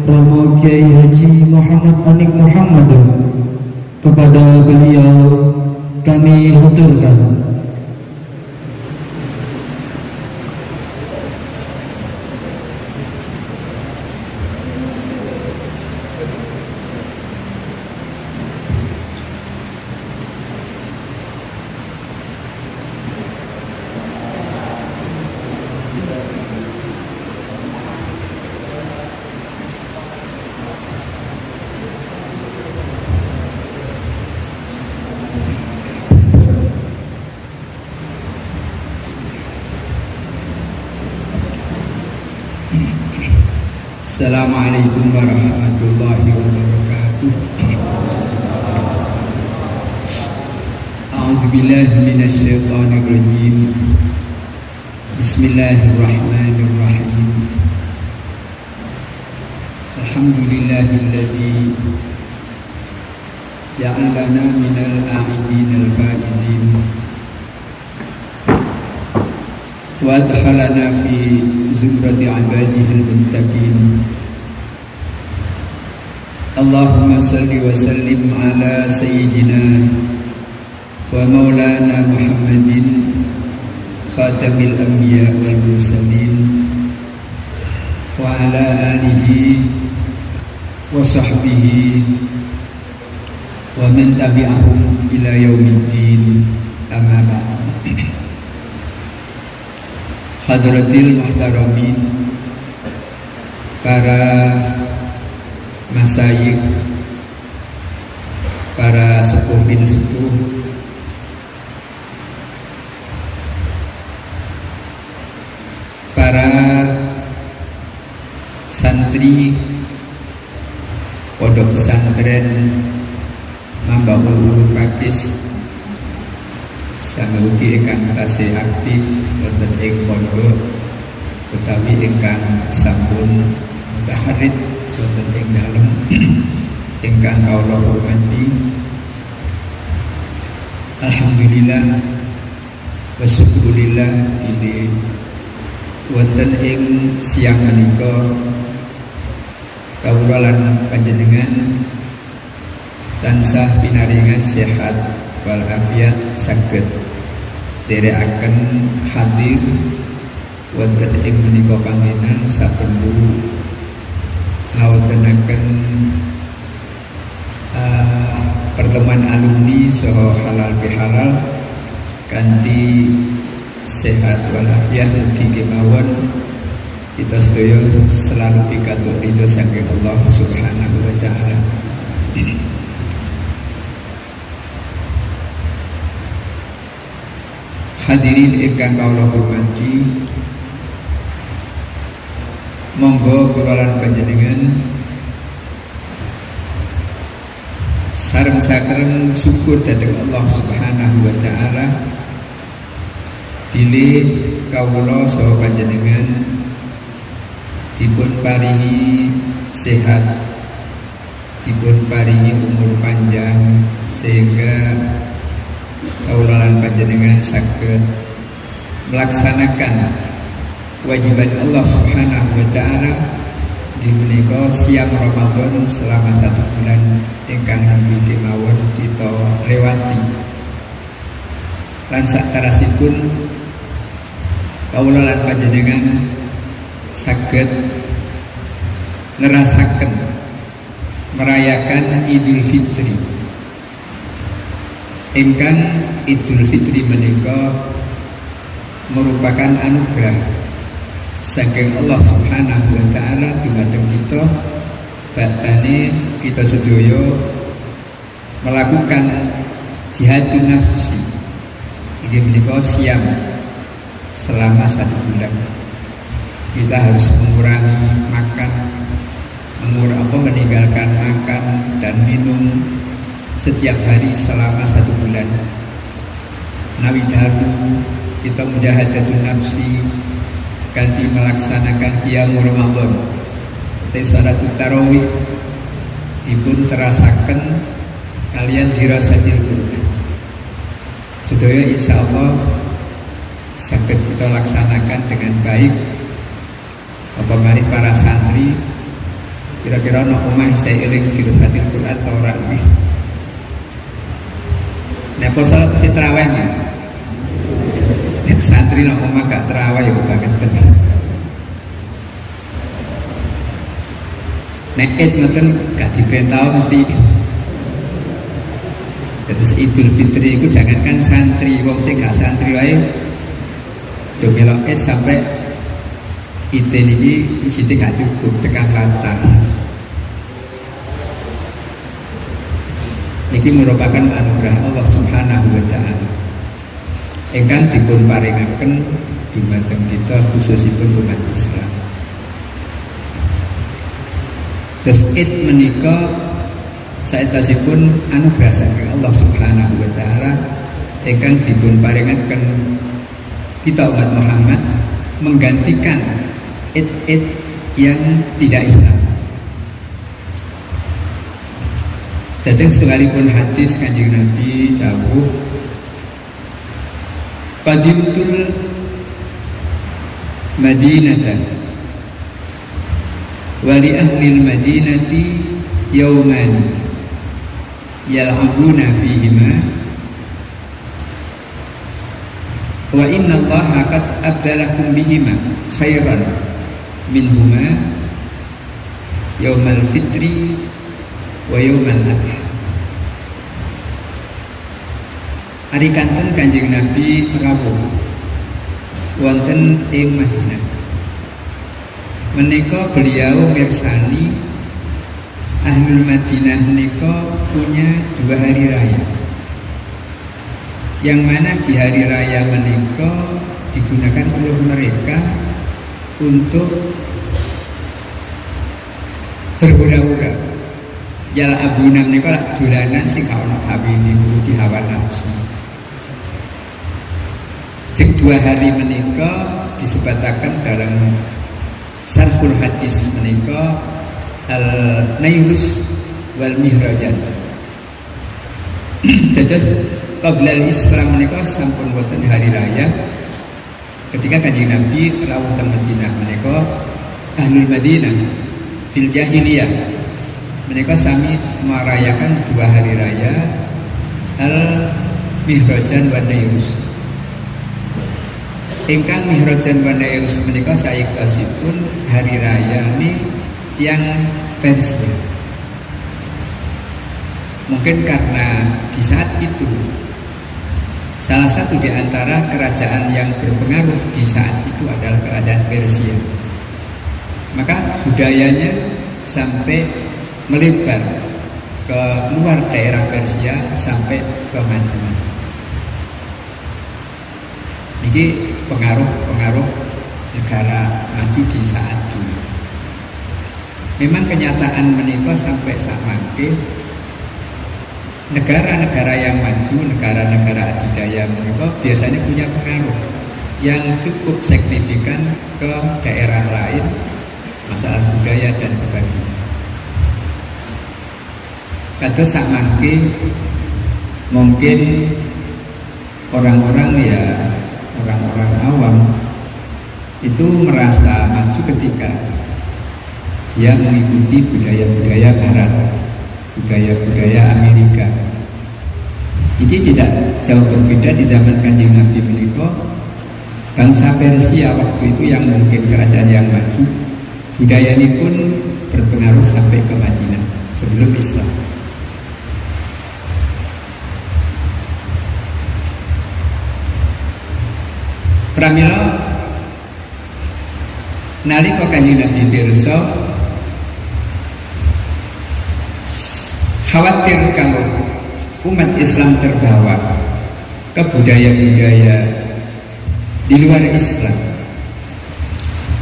Romo Kiai Haji Muhammad Anik Muhammad, kepada beliau kami haturkan Assalamualaikum warahmatullahi wabarakatuh. A'udzubillahi minasyaitonir rajim. Bismillahirrahmanirrahim. Alhamdulillahilladzi ja'alana minal a'idinal faizin wa adkhalana fi zumrati ibadihil muttaqin. Allahumma salli wa sallim ala sayyidina wa maulana Muhammadin khatamil anbiya wal mursalin wa ala alihi wa sahbihi wa man tabi'ahum ila yaumiddin, amma ba'd. Hadratil muhtaramin, para masyayikh, para sepuh bin sepuh, para santri pondok pesantren Mambaul Ulum Pakis, sama ugi ingkang tasih aktif wonten ing pondok utawi ingkang sampun mutaharrid wonten ing dalem ingkang kawula hormati. Alhamdulillah wa syukurillah, ini wonten ing siang menika kawula lan panjenengan tansah pinaringan sehat wal afiat saged derekaken hadir wonten ing menika panggenan saperlu ngawontenaken pertemuan alumni saha halal bihalal kanthi sehat wal afiat. Mugi kemawon kita sedaya selalu pikantuk ridho saking Allah Subhanahu wa taala. Hadirin ingkang kawula hormati, monggo kula lan panjenengan sareng-sareng syukur dhateng Allah Subhanahu wa taala bilih kawula saha panjenengan dipun paringi sehat, dipun paringi umur panjang, sehingga kawula lan panjenengan saged melaksanakan kewajiban Allah Subhanahu wa taala di menika siam Ramadan selama 1 bulan ingkang nami kemawon kita lewati. Lan sakterasipun kawula lan panjenengan saged ngerasaken merayakan Idul Fitri. Ingkang Idul Fitri menika merupakan anugerah saking Allah Subhanahu wa taala dumateng kita, badane kita sedaya melakukan jihadun nafsi. Iki menika siam selama 1 bulan. Kita harus mengurangi makan, meninggalkan makan dan minum setiap hari selama 1 bulan. Nawidalu kita mujahadatun nafsi kanthi melaksanakan qiyamul Ramadan. Salatut tarawih dipun terasaken kalian dirasatil Quran. Sedaya insyaallah saged kita laksanakan dengan baik. Apa mari para santri Kira-kira ana omah saya eling jurusatil Quran ta ora iki. Nek apa salat isih traweh nggih. Nek santri nang omah gak traweh ya banget bener. Nek Id ngoten gak diperintah mesti. Terus Idul Fitri itu jangankan santri, wong sing gak santri wae do melok Id sampai ide niki mesti gak cukup tekan lantar. Niki merupakan anugerah Allah Subhanahu wa taala. Ingkang dipun paringaken dumateng kita khususipun umat Islam. Terus Id menika saetasipun anugerah saking Allah Subhanahu wa taala ingkang dipun paringaken kita umat Muhammad menggantikan Id yang tidak Islam. Datang sekalipun hadis Kanjeng Nabi dawuh qadimtul Madinata wa li ahli al-Madinati yawmani yal'abuna fihima wa inna Allaha qad abdalakum bihima khairan minhuma yawmal fitri wa yawmal adha. Ari kanten Kanjeng Nabi rawuh wonten ing Madinah. Menika beliau mirsani Ahlul Madinah menika punya 2 hari raya. Yang mana di hari raya menika digunakan oleh mereka untuk berhura-hura. Jal abuna menika dolanan sing gak ono kawine nuruti hawa nafsu. Cek 2 hari menika disebataken dalam Sarful Hadis menika Al-Nairus wal Mihrajan. Dados qabla Islam menika sampun wonten hari raya ketika Kanjeng Nabi rawuh teng Madinah menika Ahlul Madinah fil jahiliyah menika sami merayakan 2 hari raya Al-Mihrajan wa Nairus. Ingkang Mihrajan wa Nairus menika saektosipun hari raya ini tiang Persia. Mungkin karena di saat itu salah satu di antara kerajaan yang berpengaruh di saat itu adalah kerajaan Persia. Maka budayanya sampai melebar ke luar daerah Persia sampai ke Madinah. Ini pengaruh negara maju di saat dulu. Memang kenyataan menika sampai samangke negara-negara yang maju, negara-negara adidaya menika biasanya punya pengaruh yang cukup signifikan ke daerah lain, masalah budaya dan sebagainya. Kados samangke mungkin orang-orang awam itu merasa maju ketika dia mengikuti budaya-budaya barat, budaya-budaya Amerika. Ini tidak jauh berbeda di zaman Kanjeng Nabi menika. Bangsa Persia waktu itu yang mungkin kerajaan yang maju, budaya ini pun berpengaruh sampai ke Madinah sebelum Islam. Pramila nalika Kanjeng Nabi pirsa khawatir kalau umat Islam terbawa ke budaya-budaya di luar Islam.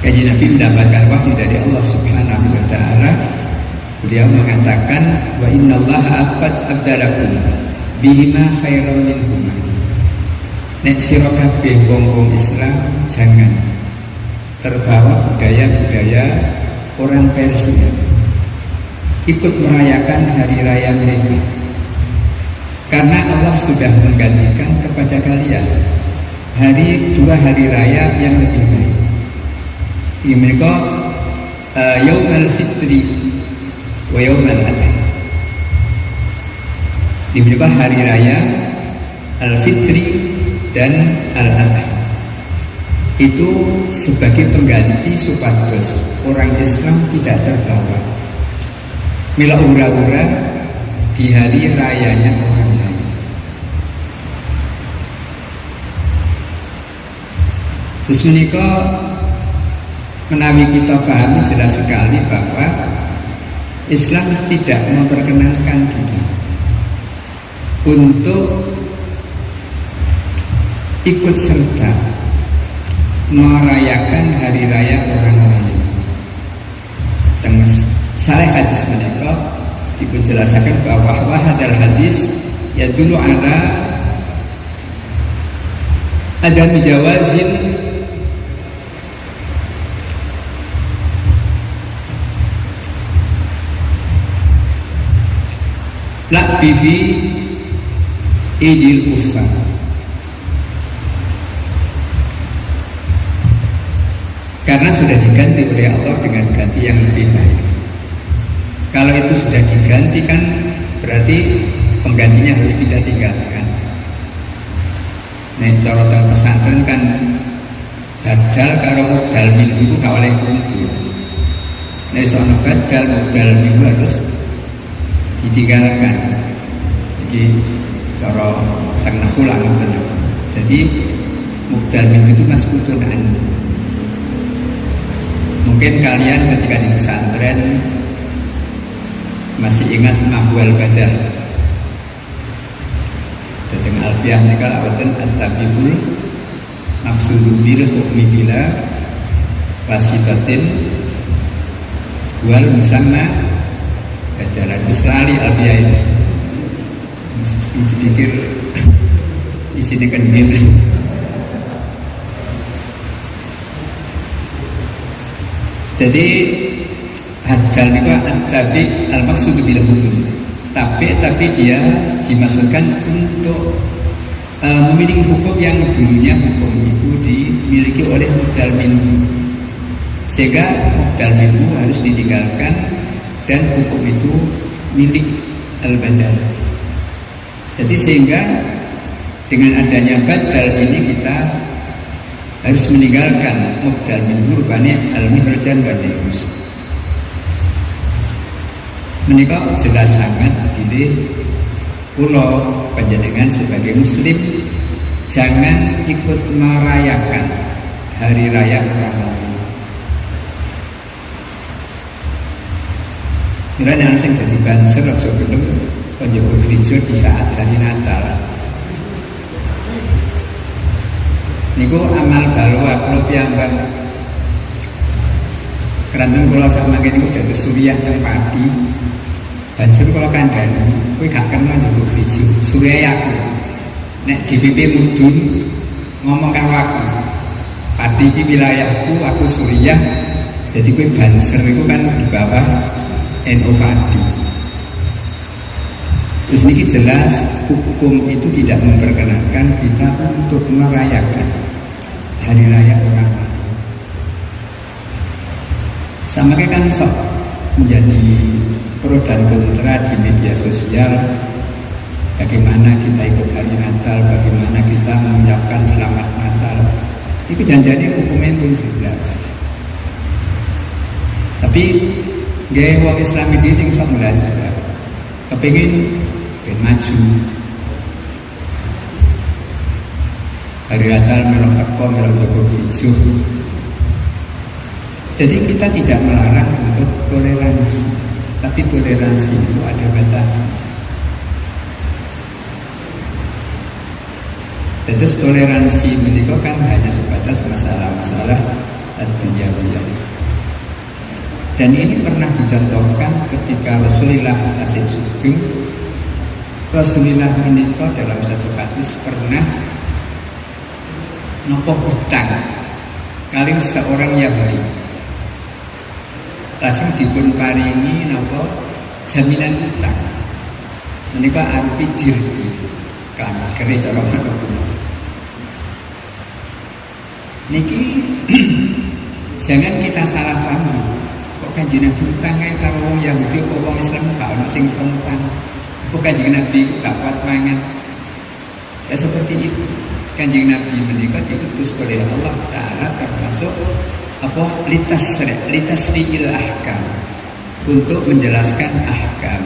Kanjeng Nabi mendapatkan wahyu dari Allah Subhanahu wa taala. Beliau mengatakan wa innallaha abdalakum bihima khairan minhuma. Nek sira kabeh wong-wong Islam jangan terbawa budaya-budaya orang Persia, ikut merayakan hari raya mereka, karena Allah sudah menggantikan kepada kalian 2 hari raya yang lebih baik. Ini mereka Yaumul Fitri wa yaumal adha. Diberi hari raya Al-Fitri dan Al-Adha. Itu sebagai pengganti supados orang Islam tidak terbawa mila ura-ura di hari rayanya orang lain. Terus menika menawi kita pahami jelas sekali bahwa Islam tidak memperkenankan kita untuk ikut serta merayakan hari raya orang lain. Tengah saleh hadis menika dipun jelasaken bahwa hadal hadis ya dulu ada mujawazin la bifi idil kufar. Karena sudah diganti oleh Allah dengan ganti yang lebih baik. Kalau itu sudah diganti kan berarti penggantinya harus kita tinggalkan. Nek cara teng pesantren kan badal karo mubdal minggu itu gak oleh kumpul. Nek sono badal mubdal minggu harus ditinggalkan. Jadi cara teng nahwu lah ngoten. Jadi mubdal minggu itu masbutun an. Mungkin kalian ketika di pesantren masih ingat mahwal badal. Dateng alfiah nika lawatan at-tabibul maqsudu bil hukmi bila wasitatin wal musamma badalan Israeli alfiah ini. Mesti pikir di sini kan gini. Jadi hadal itu at-tabi al-maksud bil hukum. Tapi dia dimaksudkan untuk memiliki hukum yang dulunya hukum itu dimiliki oleh mubdal minhu. Sehingga mubdal minhu harus ditinggalkan dan hukum itu milik al-badal. Jadi sehingga dengan adanya badal ini kita harus meninggalkan mubdal minhu rupanya al-midrajan wa naimus. Menikah jelas sangat pilih pulau panjenengan sebagai muslim jangan ikut merayakan hari raya orang lain. Kiranya harus yang jadi banser atau belum penjebuk gereja di saat hari Natal. Niku amal balwa kula piyambak. Keranten kula sak mangke niku dados suriah teng padi. Banjur kula kandhani, kowe gak kenal njupuk gereja. Suriah aku. Nek DPP mudun ngomong karo aku. Padi iki wilayahku, aku suriah. Jadi kowe banser iku kan di bawah NU Padi. Terus ini jelas hukum itu tidak memperkenankan kita untuk merayakan hari raya orang lain. Sama kayak kan sok menjadi pro dan kontra di media sosial. Bagaimana kita ikut hari Natal, bagaimana kita mengucapkan selamat Natal. Itu janjinya hukumnya pun jelas. Tapi gaya wong Islam ini sing sok melanda, kepingin maju. Hari Natal melok teko, melok toko bisu. Jadi kita tidak melarang untuk toleransi, tapi toleransi itu ada batasnya. Terus toleransi menikah kan hanya sebatas masalah-masalah dunia. Dan ini pernah dicontohkan ketika Rasulullah Asik Sugeng. Rasulullah menikah dalam satu hadis pernah nopo hutang kali seorang Yahudi. Lajeng dipun paringi nopo jaminan hutang. Menikah arupi dirbi kan kere cara ngono. Niki jangan kita salah paham. Kok kok Kanjeng Nabi utang kae karo wong Yahudi apa wong Islam gak ono sing iso utang. Kok Kanjeng Nabi gak kuat mangan. Ya seperti itu. Kanjeng Nabi menika diutus oleh Allah Ta'ala termasuk apa litasri'il ahkam, untuk menjelaskan ahkam.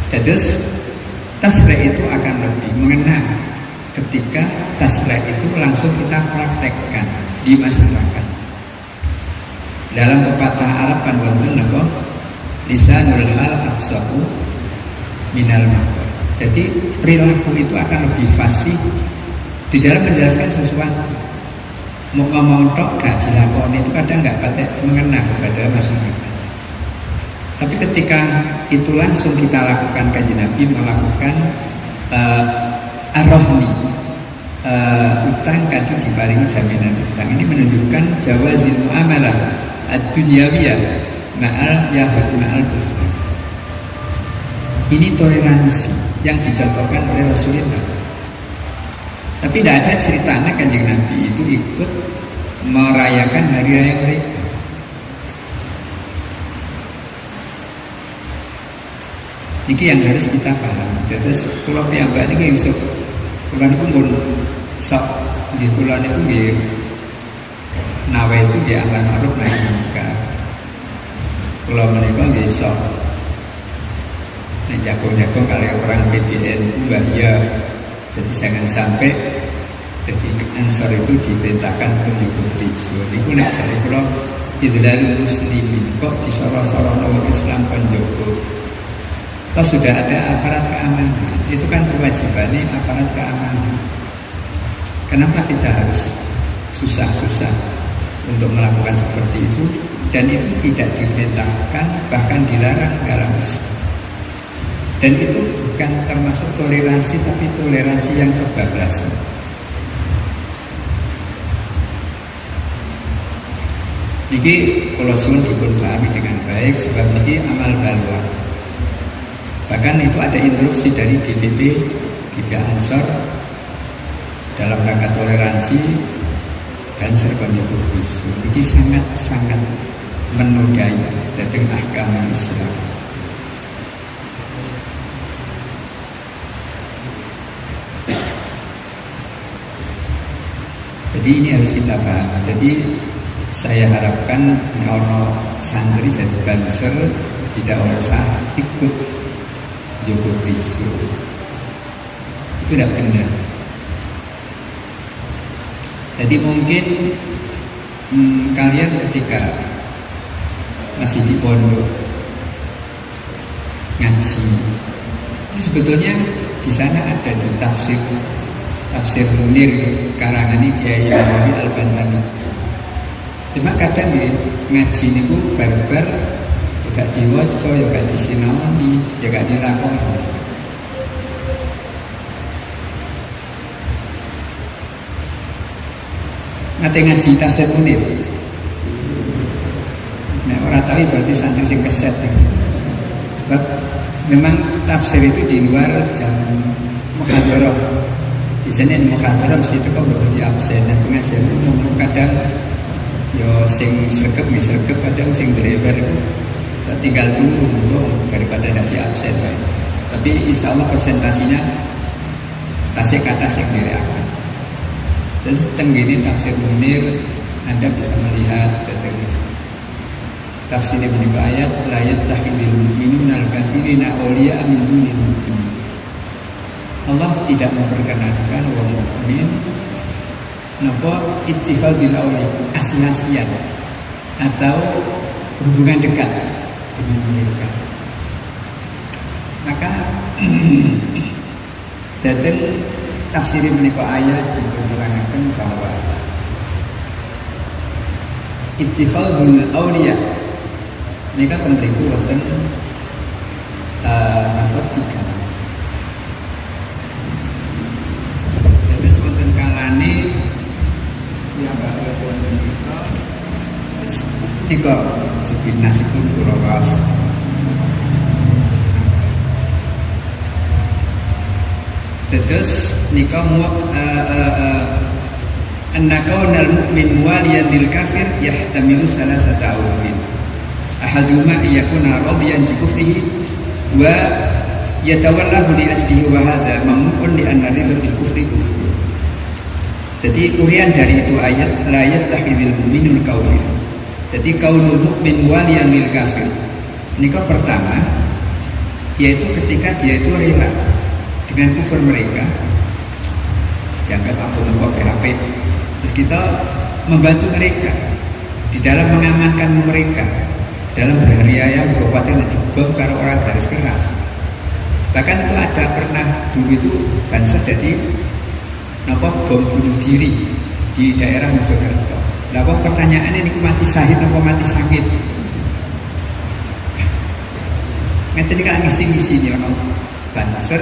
Terus tasri' itu akan lebih mengena ketika tasri' itu langsung kita praktekkan di masyarakat. Dalam pepatah Arab kan wonten napa? Lisanul hal afsahu minal maqal. Jadi perilaku itu akan lebih fasih di dalam menjelaskan sesuatu. Mau ngomong tok gak dilakoni itu kadang gak patek mengena kepada masyarakat. Tapi ketika itu langsung kita lakukan, Kanjeng Nabi melakukan ar-rahni, utang kadu diparingi jaminan utang. Ini menunjukkan jawazil muamalah ad-dunyawiyah ma'al yahud ma'al kufur. Ini toleransi yang dicontohkan oleh Rasulullah. Tapi tidak ada ceritanya Kanjeng Nabi itu ikut merayakan hari raya mereka. Ini yang harus kita paham. Terus kalau piyambak ini yang sok, kalau itu pun sok di pulau itu di nawa itu di amar ma'ruf nahi munkar. Kalau mereka di sok, nih jagung-jagung kalau orang PBN bahaya. Jadi jangan sampai ketika Ansor itu diperintahkan untuk nyukupi. Itu nak saya kalau idlalul muslimin kok disorot-sorot orang Islam penjogo. Kalau sudah ada aparat keamanan, itu kan kewajibannya aparat keamanan. Kenapa kita harus susah-susah untuk melakukan seperti itu? Dan itu tidak diperintahkan, bahkan dilarang dalam Islam. Dan itu bukan termasuk toleransi, tapi toleransi yang kebablasan. Ini kalau suun dipun pahami dengan baik, sebab ini amal balwa. Bahkan itu ada instruksi dari DPP Ansor dalam rangka toleransi dan serba nyukup isu. Ini sangat-sangat menodai datang agama Islam. Jadi ini harus kita paham. Jadi saya harapkan ono santri jadi banser tidak usah ikut Joko Kristo. Itu tidak benar. Jadi mungkin kalian ketika masih di pondok ngaji, itu sebetulnya di sana ada di tafsir Munir karangan ini Kiai Muhammad Al-Bantani. Cuma kadang di ngaji niku barbar gak diwaca, ya gak disinoni, ya gak dilakoni. Nate ngaji tafsir Munir. Nah, orang tahu berarti santri sing keset. Sebab memang tafsir itu di luar jam muhadharah. Di sini muhadharah mesti itu kok berarti absen. Dan pengajian umum kadang yo sing sregep kadang sing driver itu saya tinggal tunggu untuk daripada nanti absen. Tapi insya Allah presentasinya tasik kata sing diriakan. Terus tenggini tafsir Munir Anda bisa melihat tafsir ini ayat la yattakhidul mu'minuna al-kafirina awliya'a min dunil mu'minin. Allah tidak memperkenankan orang mukmin napa ittihadul awliya, asih-asihan atau hubungan dekat dengan mereka. Maka datang tafsir menika ayat diterangkan bahwa ittihadul awliya mereka memberiku wonten tiga. Itu sebetulnya kalane yang bakal nika sebut nasibun kulawas. Terus nika annakaunal mu'min waliyan lil kafir yahtamilu salasata awmin. ahaduma iyakuna radiyan bi kufrihi wa yatawallahu li ajlihi wa hadha mamnun li anna ridha bil kufri kufur. Jadi urian dari itu ayat la yattakhidul mu'minul kafir. Jadi kaulul mukmin waliyan lil kafir. Nikah pertama yaitu ketika dia itu rela dengan kufur mereka, dianggap aku membawa PHP, terus kita membantu mereka di dalam mengamankan mereka dalam berhari-hari berkhawatir dibom karo orang garis keras. Bahkan itu ada pernah dulu itu Banser jadi bom bunuh diri di daerah Mojokerto. Nah, pertanyaan ini mati syahid apa mati sakit? Ngerti kan ngisi-ngisi ini orang Banser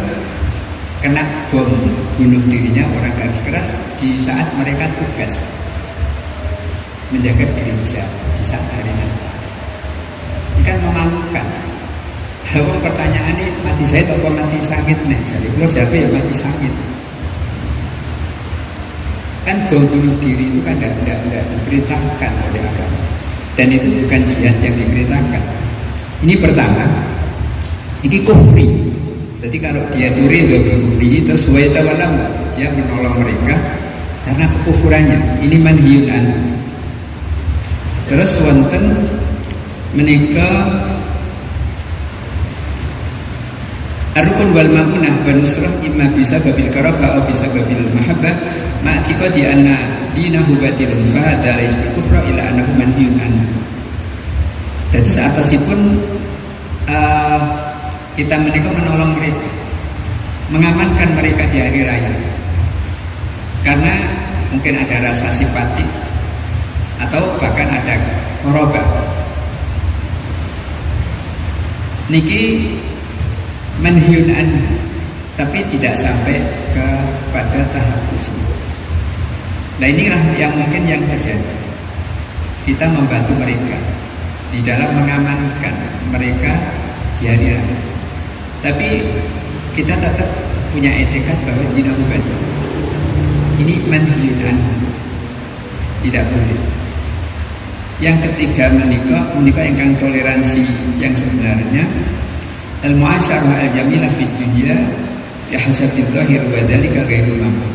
kena bom bunuh dirinya orang garis keras di saat mereka tugas menjaga gereja di saat hari Natal. Ini kan memalukan. Lalu pertanyaan ini mati syahid atau mati sakit nih? Jadi kalau jawab ya mati sakit. Kan bom bunuh diri itu kan tidak diperintahkan oleh agama, dan itu bukan jihad yang diperintahkan. Ini pertama, ini kufri. Jadi kalau dia turi ridho kufri terus wa tawallahu, dia menolong mereka karena kekufurannya. Ini manhiyun an. Terus wonten menika Ar-rukun wal ma'unah wa nusrah imma bisa babil qarabah atau bisa babil mahabbah ma'atika di anna dinahu batilun fa hadza laysa kufra ila annahu manhiyun an. Jadi seatasipun kita menika menolong mereka, mengamankan mereka di hari raya karena mungkin ada rasa simpati atau bahkan ada qarabah. Niki manhiyun an, tapi tidak sampai kepada tahap kufur. Nah, inilah yang mungkin yang terjadi. Kita membantu mereka di dalam mengamankan mereka di hari raya, tapi kita tetap punya etikat bahwa dinahu batil. Ini manhiyun an, tidak boleh. Yang ketiga menikah ingkang toleransi yang sebenarnya al-mu'asyarah al-jamilah fid dunya ya hasabil zahir wa dzalika ghairu mamnun.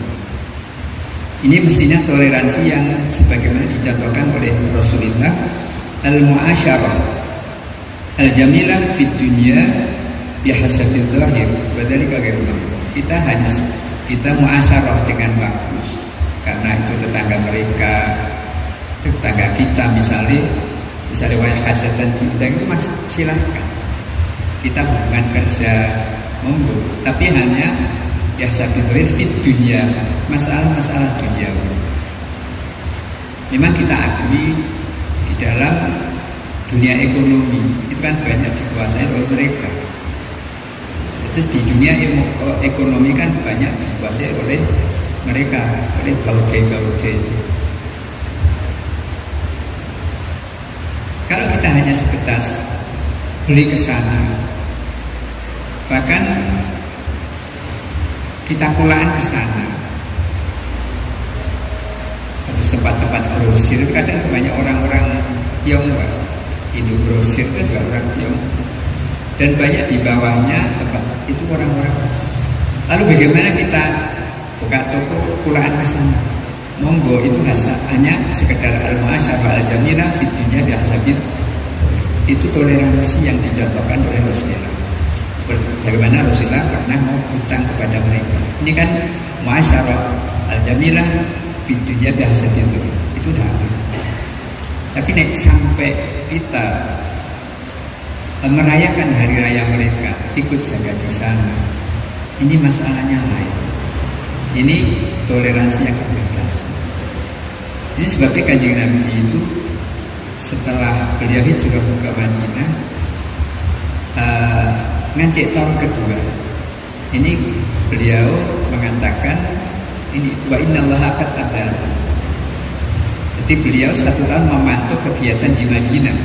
Ini mestinya toleransi yang sebagaimana dicontohkan oleh Rasulullah, al-mu'asyarah al-jamilah fid dunya ya hasabil zahir wa dzalika ghairu mamnun. Kita mu'asyarah dengan bagus karena itu tetangga mereka, tetangga kita misalnya wayah hajatan kita itu masih silakan. Kita hubungan kerja monggo, tapi hanya ya sabitoir fit dunia, masalah-masalah dunia. Memang kita akui di dalam dunia ekonomi itu kan banyak dikuasai oleh mereka. Terus di dunia ekonomi kan banyak dikuasai oleh mereka, oleh gaude. Kalau kita hanya sebatas beli ke sana, bahkan kita kulaan ke sana, terus tempat-tempat grosir itu kadang banyak orang-orang Tionghoa, Indo grosir itu juga orang Tionghoa, dan banyak di bawahnya tempat itu orang-orang. Lalu bagaimana kita buka toko kulaan ke sana? Monggo, itu hanya sekedar al-mu'asyarah al-jamilah fid dunya bihasabil. Itu toleransi yang dicontohkan oleh Rasulullah. Bagaimana Rasulullah pernah mau hutang kepada mereka. Ini kan mu'asyarah al-jamilah fid dunya bihasabil. Itu dah apa? Tapi sampai kita merayakan hari raya mereka, ikut jaga di sana, ini masalahnya lain. Ini toleransi yang kebebasan. Ini sebabnya Kanjeng Nabi itu setelah beliau hijrah ke Madinah, ngancik tahun kedua, ini beliau mengatakan ini wa innallaha qad adana. Jadi beliau 1 tahun memantau kegiatan di Madinah.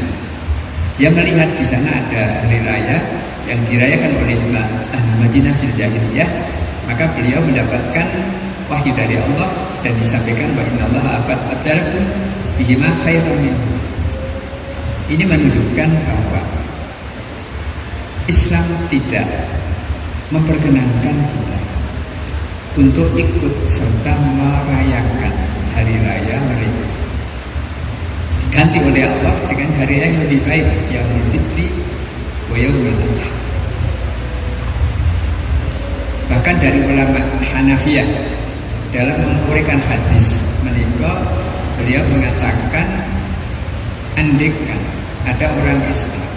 Dia melihat di sana ada hari raya yang dirayakan oleh Madinah fil jahiliyah, maka beliau mendapatkan wahyu dari Allah dan disampaikan bahwa innallaha qad adalakum bihima khairan minhu. Ini menunjukkan bahwa Islam tidak memperkenankan kita untuk ikut serta merayakan hari raya mereka. Diganti oleh Allah dengan hari raya yang lebih baik, Yaumul Fitri wa Yaumul Adha. Bahkan dari ulama Hanafiyah dalam menguraikan hadis menika, beliau mengatakan andaikan ada orang Islam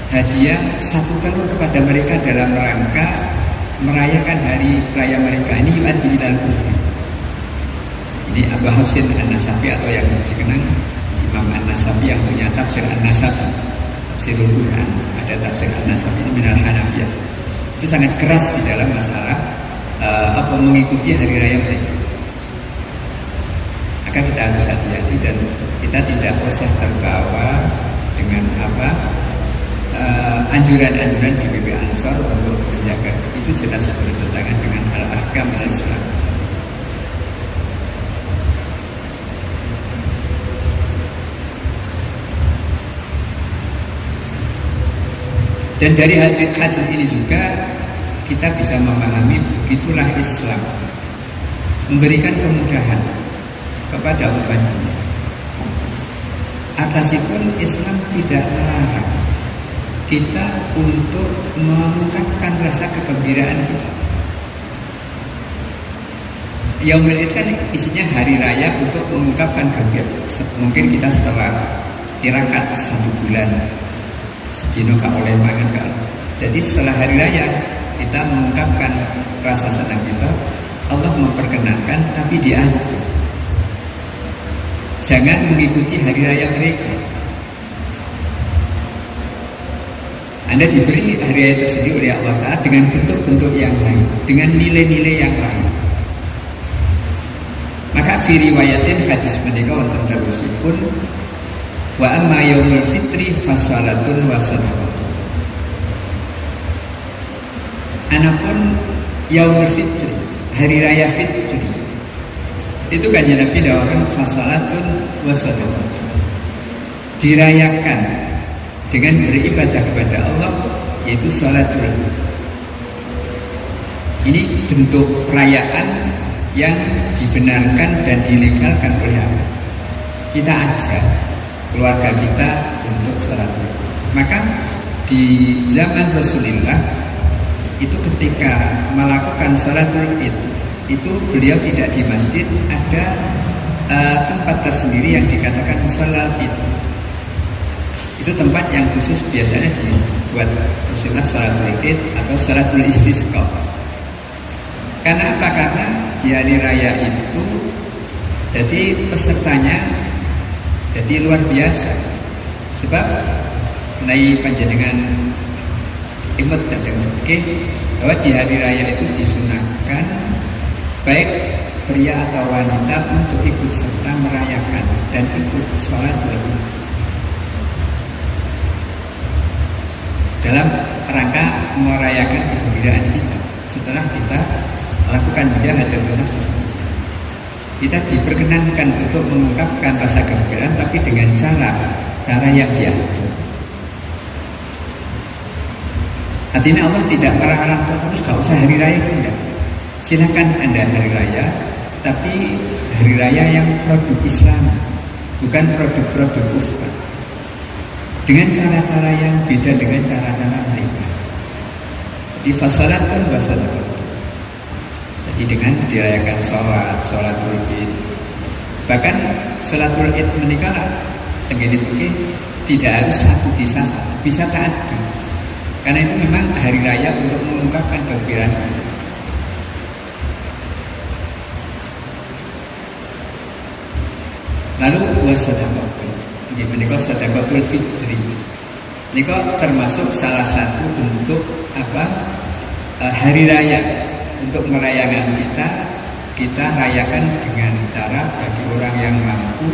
hadiah 1 telur kepada mereka dalam rangka merayakan hari raya mereka, ini yu'addi ilal kufri. Ini Abu Hafsin An-Nasafi atau yang dikenal Imam An-Nasafi yang punya tafsir An-Nasafi, tafsirul Quran, ada tafsir An-Nasafi ini minal Hanafiyah. Itu sangat keras di dalam masalah mengikuti hari raya mereka. Maka kita harus hati-hati dan kita tidak usah terbawa dengan anjuran-anjuran di BB Ansor untuk menjaga. Itu jelas bertentangan dengan al-ahkam al-Islam. Dan dari hadis ini juga kita bisa memahami begitulah Islam memberikan kemudahan kepada umatnya. Atasipun Islam tidak melarang kita untuk mengungkapkan rasa kegembiraan kita. Yaumul Id kan isinya hari raya untuk mengungkapkan gembira. Mungkin kita setelah tirakat 1 bulan sedino gak oleh mangan kan. Jadi setelah hari raya kita mengungkapkan rasa senang kita. Allah memperkenankan tapi diatur. Jangan mengikuti hari raya mereka. Anda diberi hari raya tersendiri oleh Allah Ta'ala dengan bentuk-bentuk yang lain, dengan nilai-nilai yang lain. Maka fi riwayatin hadis menika wonten terusipun wa amma yaumul fitri fasalatun wa sadaqatun. Anapun yaumul fitri, hari raya fitri, itu kan Nabi dawakan fasalatun wa sadaqatun, dirayakan dengan beribadah kepada Allah, yaitu salatul Id. Ini bentuk perayaan yang dibenarkan dan dilegalkan oleh Allah. Kita ajak keluarga kita untuk salatul Id. Maka di zaman Rasulullah itu ketika melakukan salatul Id, itu beliau tidak di masjid, ada tempat tersendiri yang dikatakan musalla Id. Itu tempat yang khusus biasanya dibuat Rasulullah salatul Id atau salatul istisqa. Karena apa? Karena di hari raya itu jadi pesertanya jadi luar biasa. Sebab nai panjenengan imut datang bahwa di hari raya itu disunahkan baik pria atau wanita untuk ikut serta merayakan dan ikut sholat dalam rangka merayakan kegembiraan kita setelah kita melakukan mujahadatun nafs. Kita diperkenankan untuk mengungkapkan rasa kegembiraan tapi dengan cara yang diatur. Artinya Allah tidak melarang terus gak usah hari raya, tidak. Silakan Anda hari raya, tapi hari raya yang produk Islam, bukan produk-produk kufur. Dengan cara-cara yang beda dengan cara-cara mereka. Di fasalatun wa sadaqatun. Jadi dengan dirayakan sholatul Id. Bahkan sholatul Id menikah tenggini putih tidak harus satu disasa, bisa ta'addu. Karena itu memang hari raya untuk mengungkapkan kegembiraan. Lalu wasadaqatun. Ini menikah sadaqatul fitri. Ini termasuk salah satu bentuk hari raya untuk merayakan kita rayakan dengan cara bagi orang yang mampu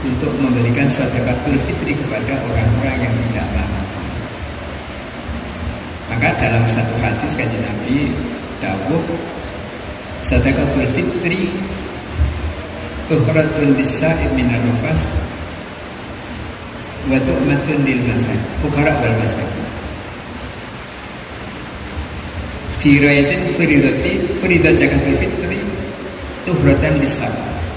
untuk memberikan sadaqatul fitri kepada orang-orang yang tidak mampu. Maka dalam satu hadis kanjeng Nabi dawuh sadaqatul fitri tuhratun lis-sa'im minar rufas wa tu'matun lil masakin, fuqara wal masakin. Fi riwayatin faridat zakatul fitri tuhratan lisab.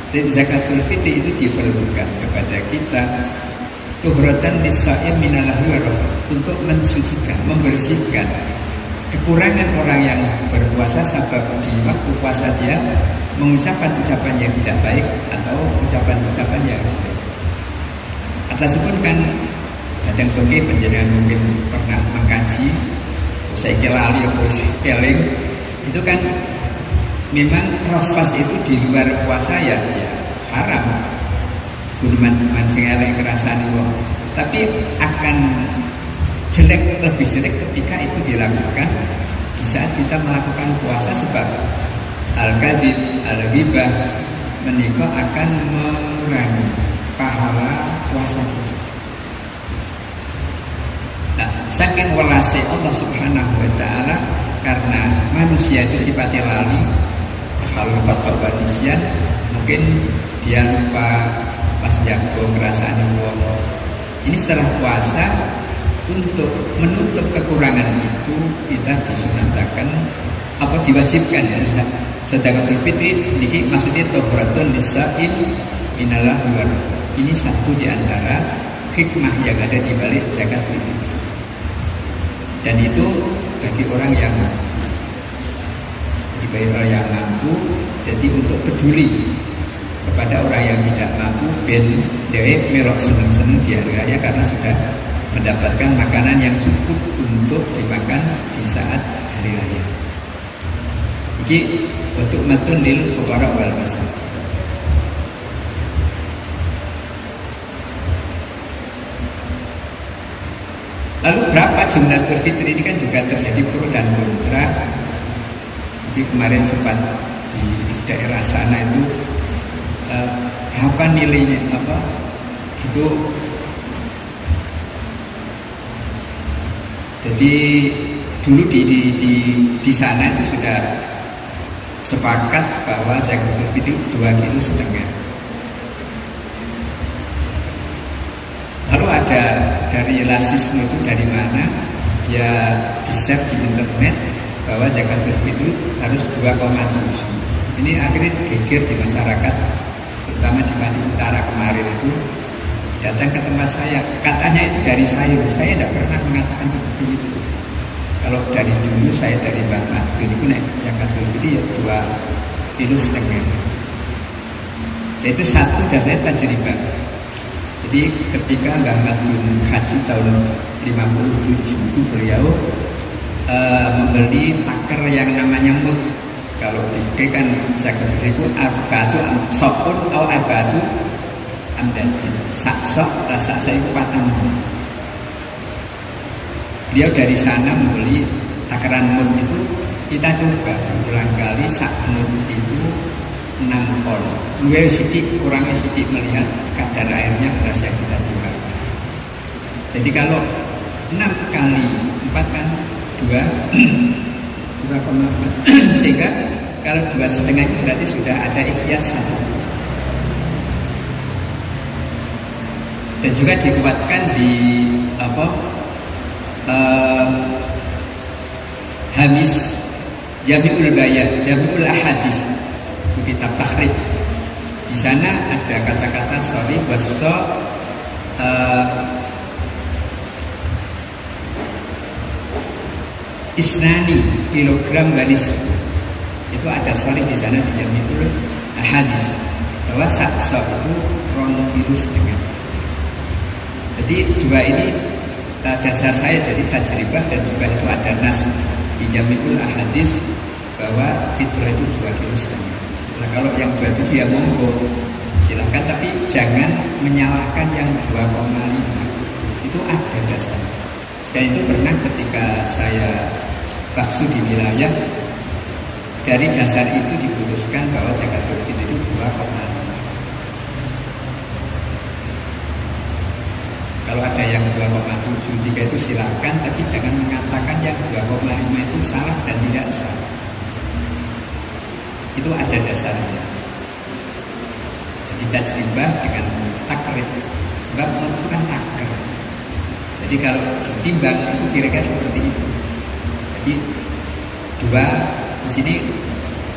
Dan zakatul fitri itu diperlukan kepada kita tuhratan lisaim minalahwi warafas, untuk mensucikan, membersihkan kekurangan orang yang berpuasa, sebab di waktu puasa dia mengucapkan ucapan yang tidak baik atau ucapan-ucapan yang tidak. Atas sebutkan kadang fikih penjenengan mungkin pernah mengkaji, saya kelali atau keling, itu kan memang rafas itu di luar puasa ya haram. Guneman sing elek kerasane wong. Tapi akan lebih jelek ketika itu dilakukan di saat kita melakukan puasa, sebab al-kadzib, al-ghibah menika akan mengurangi pahala puasa kita. Nah, saking welase Allah Subhanahu wa taala, karena manusia itu sifatnya lali, halul khata' wa nisyan, mungkin dia lupa pas jago ngrasani wong. Ini setelah puasa, untuk menutup kekurangan itu kita disunatakan apa diwajibkan ya sedekatul fitri niki maksudnya tuhratun lisaim minalah luar. Ini satu di antara hikmah yang ada di balik zakatul fitri. Dan itu bagi orang yang mampu. Jadi bagi orang yang mampu, jadi untuk peduli kepada orang yang tidak mampu, ben dhewe melok seneng-seneng di hari raya karena sudah mendapatkan makanan yang cukup untuk dimakan di saat hari raya. Iki untuk matun lil fuqara wal masakin. Lalu berapa jumlah fitri ini kan juga terjadi pro dan kontra. Jadi kemarin sempat di daerah sana itu berapa nilainya itu. Jadi dulu di sana itu sudah sepakat bahwa zakatul fitri 2,5 kg. Lalu ada dari Lasisno itu dari mana dia di-share di internet bahwa zakatul fitri harus 2,7. Ini akhirnya geger di masyarakat, terutama di Madi Utara kemarin itu datang ke tempat saya, katanya itu dari sayur. Saya tidak pernah mengatakan seperti itu. Kalau dari dulu saya dari Mbah Madun itu naik zakatul fitri ya 2,5 kg. Itu satu dan saya tajribah. Jadi ketika Mbah Madun haji tahun 57 itu beliau membeli takar yang namanya mut. Kalau di kan zakatul fitri itu arba'atu sopun atau arba'atu amdan. Saksok, saksa itu patang. Beliau dari sana membeli takaran mut itu, kita coba berulang kali sak mut itu 6 on. Luwih sidik, kurangnya sidik melihat kadar airnya beras yang kita timbang. Jadi kalau 6 kali 4 kan 2,4 sehingga kalau 2,5 itu berarti sudah ada ikhtiasan. Dan juga dikuatkan di Hamis Jami'ul Bayan, Jami'ul Ahadis, kitab takhrij. Di sana ada kata-kata sorry waso isnani kilogram banis. Itu ada sorry di sana di Jami'ul Ahadis bahwa sakso itu 2,5 kg. Jadi dua ini dasar saya jadi tajribah, dan juga itu ada nas di Jami'ul Ahadis bahwa fitrah itu 2,5 kg. Nah kalau yang 2,7 ya monggo silahkan, tapi jangan menyalahkan yang 2,5. Itu ada dasar. Dan itu pernah ketika saya baksu di wilayah, dari dasar itu diputuskan bahwa zakatul fitri itu 2,5. Kalau ada yang 2,73 itu silakan, tapi jangan mengatakan yang 2,5 itu salah dan tidak sah. Itu ada dasarnya. Jadi tajribah dengan takrib, sebab itu kan takar. Jadi kalau ditimbang itu kira-kira seperti itu. Jadi 2 di sini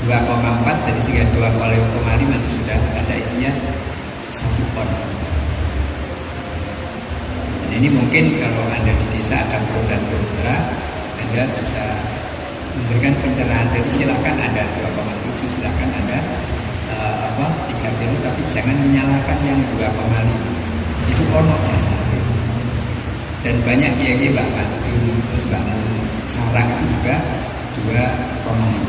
2,4 jadi sehingga 2,5 itu sudah ada itunya 1 pon. Dan ini mungkin kalau Anda di desa ada pro dan kontra, Anda bisa memberikan pencerahan. Jadi silakan Anda 2,7, silakan Anda 3 kilo, tapi jangan menyalahkan yang 2,5. Itu ono dasarnya. Dan banyak kiai Mbak Madun, terus Mbak Sarang itu juga 2,5.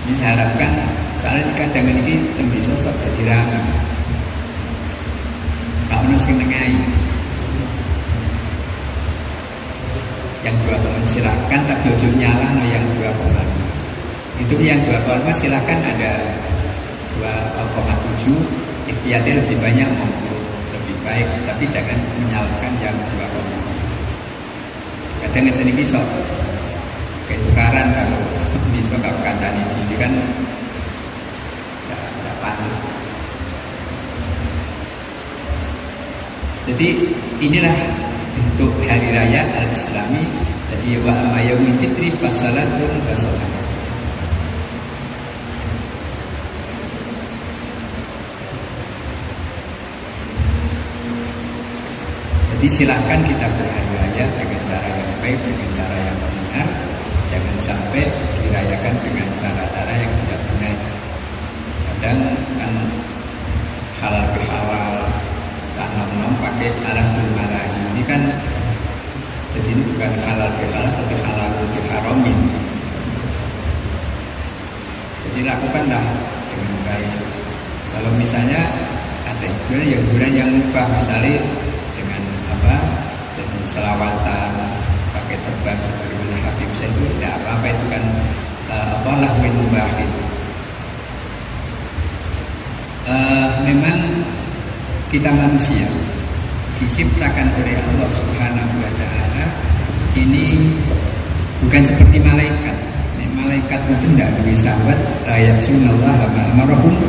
Ini saya harapkan, soalnya kadang ini tinggi sosok jadi ramai. Kak Ono sing nengai. Yang 2,5 silakan, tapi ujung nyala yang 2,5. Itu yang 2,5 silakan ada 2,7. Ikhtiarnya lebih banyak maupun lebih baik, tapi jangan menyalahkan yang 2,5. Kadang itu nih sok kayak tukaran kalau di sok kancani ini kan tidak pantas. Jadi inilah untuk hari raya al-Islami. Jadi wa amma yaumul fitri fasalatun basalah. Jadi silahkan kita berhari raya dengan cara yang baik, dengan cara yang benar. Jangan sampai dirayakan dengan cara-cara yang tidak benar. Kadang kan halal bihalal, tak nom pakai alat malahi. Ini kan jadi ini bukan halal bihalal, tapi halal biharamin. Jadi lakukanlah dengan baik. Kalau misalnya ada hiburan yang mubah, misalnya jadi selawatan pakai terbang sebagaimana Habib saya itu tidak apa-apa, itu kan lahwin mubah itu. Memang kita manusia diciptakan oleh Allah Subhanahu wa Ta'ala ini bukan seperti malaikat. Malaikat itu tidak beri sahabat la ya'sunallaha ma amarahum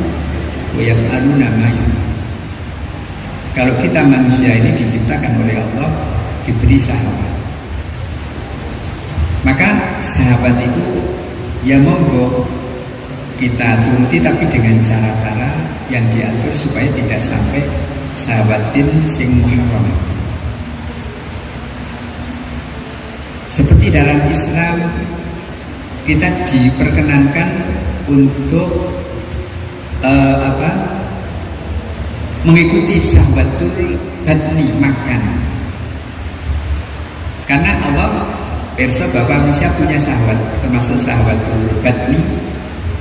wa yaf'aluna ma yu'marun. Kalau kita manusia ini diciptakan oleh Allah, diberi sahabat. Maka sahabat itu ya monggo kita turuti, tapi dengan cara-cara yang diatur supaya tidak sampai sahabatin sing muharram. Seperti dalam Islam kita diperkenankan untuk mengikuti sahabatul batni, makan. Karena Allah perso Bapak manusia punya sahabat, termasuk sahabatul batni.